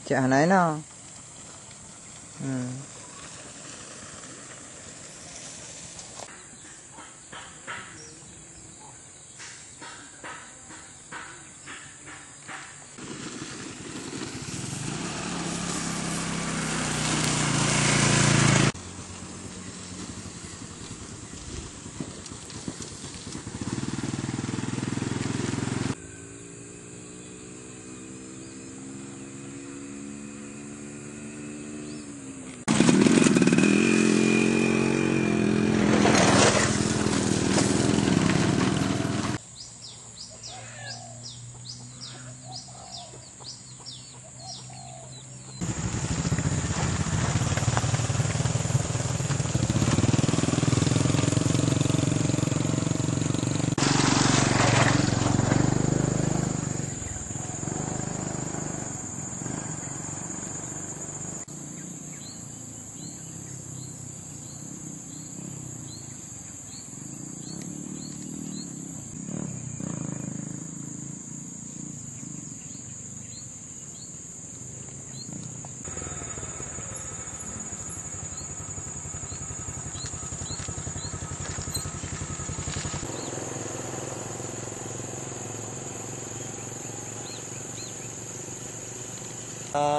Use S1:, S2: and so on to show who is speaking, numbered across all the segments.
S1: Cek anaknya.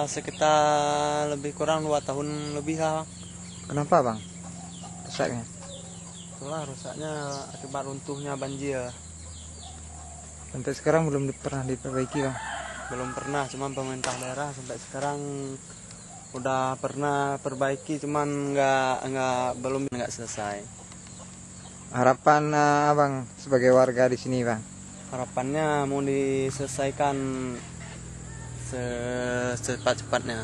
S2: Sekitar lebih kurang 2 tahun lebih lah.
S1: Kenapa bang? Rusaknya?
S2: Itulah rusaknya akibat runtuhnya banjir.
S1: Sampai sekarang belum pernah diperbaiki bang?
S2: Belum pernah, cuman pemerintah daerah sampai sekarang udah pernah perbaiki, cuman belum selesai.
S1: Harapan abang sebagai warga di sini bang?
S2: Harapannya mau diselesaikan secepat-cepatnya.